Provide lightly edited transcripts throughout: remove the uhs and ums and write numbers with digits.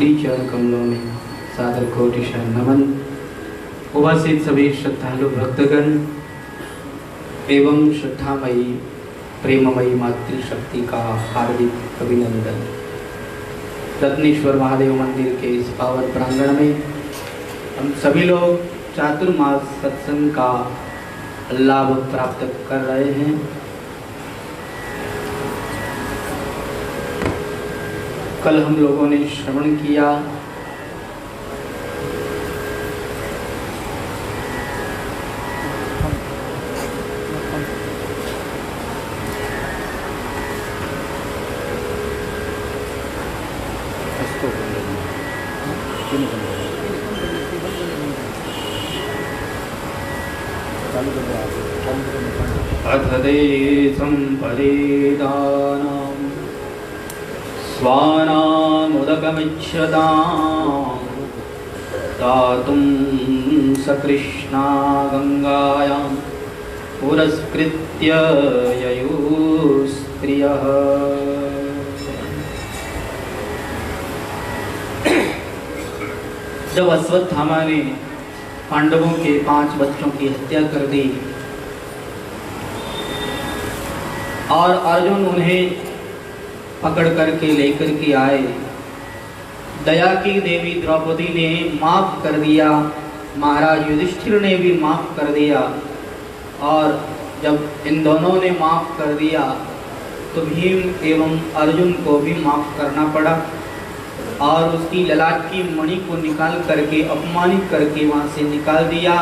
श्री चरण कमलों में सादर कोटि शरण नमन। उपस्थित सभी श्रद्धालु भक्तगण एवं श्रद्धामयी प्रेममयी मातृशक्ति का हार्दिक अभिनंदन। रत्नेश्वर महादेव मंदिर के इस पावन प्रांगण में हम सभी लोग चातुर्मास सत्संग का लाभ प्राप्त कर रहे हैं। कल हम लोगों ने श्रवण किया अथ देशं परेदानां स्वानामुदकमिच्छतां दातुं सकृष्णा गंगायां पुरस्कृत्य ययुस्त्रियः। जब अश्वत्थामा ने पांडवों के 5 बच्चों की हत्या कर दी और अर्जुन उन्हें पकड़ करके लेकर के आए, दया की देवी द्रौपदी ने माफ कर दिया, महाराज युधिष्ठिर ने भी माफ कर दिया। और जब इन दोनों ने माफ कर दिया तो भीम एवं अर्जुन को भी माफ करना पड़ा और उसकी ललाट की मणि को निकाल करके अपमानित करके वहाँ से निकाल दिया।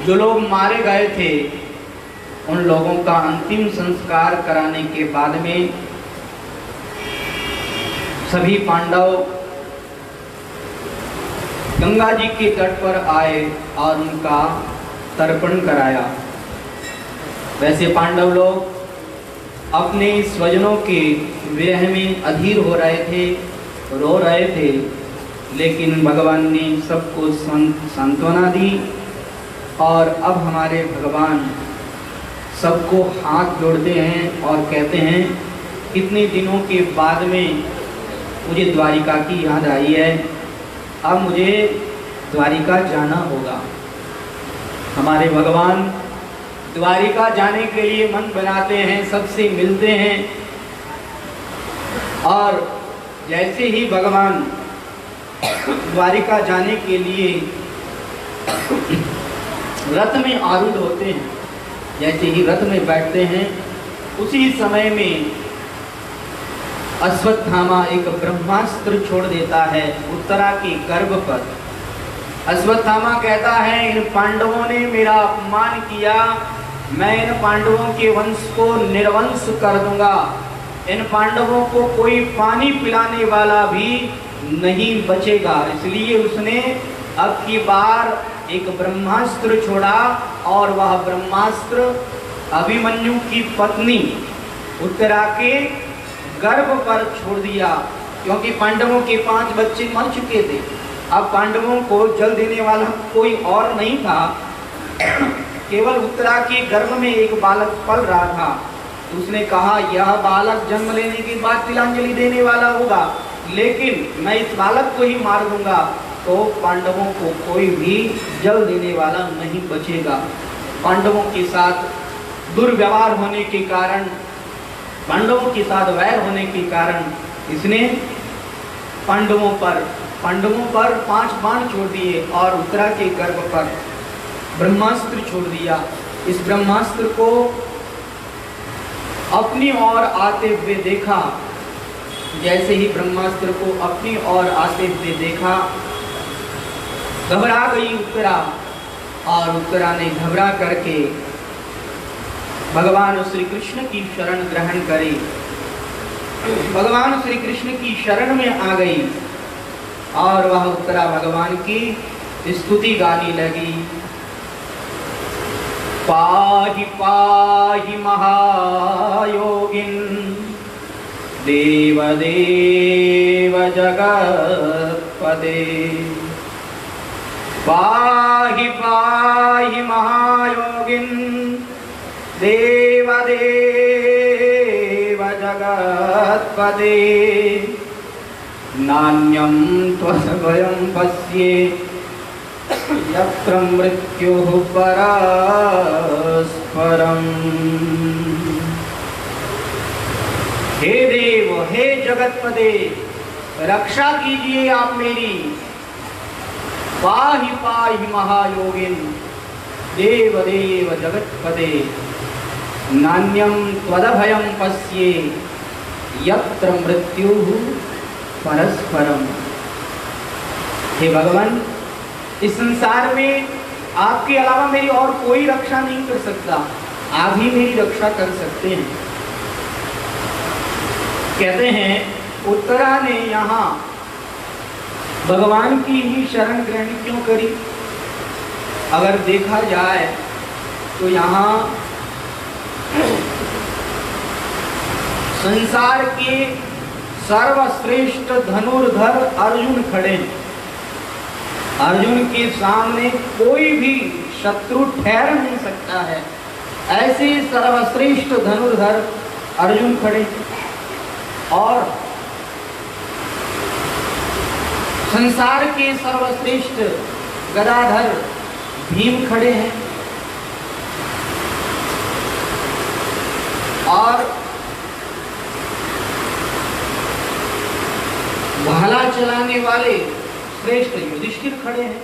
जो लोग मारे गए थे उन लोगों का अंतिम संस्कार कराने के बाद में सभी पांडव गंगा जी के तट पर आए और उनका तर्पण कराया। वैसे पांडव लोग अपने स्वजनों के विरह में अधीर हो रहे थे, रो रहे थे, लेकिन भगवान ने सबको सांत्वना दी। और अब हमारे भगवान सबको हाथ जोड़ते हैं और कहते हैं कितने दिनों के बाद में मुझे द्वारिका की याद आई है, अब मुझे द्वारिका जाना होगा। हमारे भगवान द्वारिका जाने के लिए मन बनाते हैं, सबसे मिलते हैं और जैसे ही भगवान द्वारिका जाने के लिए रथ में आरूढ़ होते हैं, जैसे ही रथ में बैठते हैं उसी समय में अश्वत्थामा एक ब्रह्मास्त्र छोड़ देता है उत्तरा के गर्भ पर। अश्वत्थामा कहता है इन पांडवों ने मेरा अपमान किया, मैं इन पांडवों के वंश को निर्वंश कर दूंगा, इन पांडवों को कोई पानी पिलाने वाला भी नहीं बचेगा। इसलिए उसने अब की बार एक ब्रह्मास्त्र छोड़ा और वह ब्रह्मास्त्र अभिमन्यु की पत्नी उत्तरा के गर्भ पर छोड़ दिया, क्योंकि पांडवों के 5 बच्चे मर चुके थे। अब पांडवों को जल देने वाला कोई और नहीं था, केवल उत्तरा के गर्भ में एक बालक पल रहा था। उसने कहा यह बालक जन्म लेने के बाद तिलांजलि देने वाला होगा, लेकिन मैं इस बालक को ही मार दूंगा तो पांडवों को कोई भी जल देने वाला नहीं बचेगा। पांडवों के साथ दुर्व्यवहार होने के कारण, पांडवों के साथ वैर होने के कारण इसने पांडवों पर 5 बाण छोड़ दिए और उत्तरा के गर्भ पर ब्रह्मास्त्र छोड़ दिया। इस ब्रह्मास्त्र को अपनी ओर आते हुए देखा, जैसे ही ब्रह्मास्त्र को अपनी ओर आते हुए देखा घबरा गई उत्तरा, और उत्तरा ने घबरा करके भगवान श्री कृष्ण की शरण ग्रहण करी, भगवान श्री कृष्ण की शरण में आ गई और वह उत्तरा भगवान की स्तुति गाने लगी। पाहि पाहि महायोगिन देवदेव जगत्पते, पाहि पाहि महायोगिन देवदेव जगत्पते। नान्यं त्वद्भयं पश्ये यत्र मृत्युः परस्परम्। हे देव, हे जगतपते, रक्षा कीजिए आप मेरी। पाहि पाहि महायोगिन, देव देव जगतपते, नान्यं त्वदभयं पश्ये यत्र मृत्युः परस्परम। हे भगवान, इस संसार में आपके अलावा मेरी और कोई रक्षा नहीं कर सकता, आप ही मेरी रक्षा कर सकते हैं। कहते हैं उत्तरा ने यहाँ भगवान की ही शरण ग्रहण क्यों करी? अगर देखा जाए तो यहाँ संसार के सर्वश्रेष्ठ धनुर्धर अर्जुन खड़े हैं। अर्जुन के सामने कोई भी शत्रु ठहर नहीं सकता है, ऐसे सर्वश्रेष्ठ धनुर्धर अर्जुन खड़े और संसार के सर्वश्रेष्ठ गदाधर भीम खड़े हैं और भाला चलाने वाले श्रेष्ठ युधिष्ठिर खड़े हैं।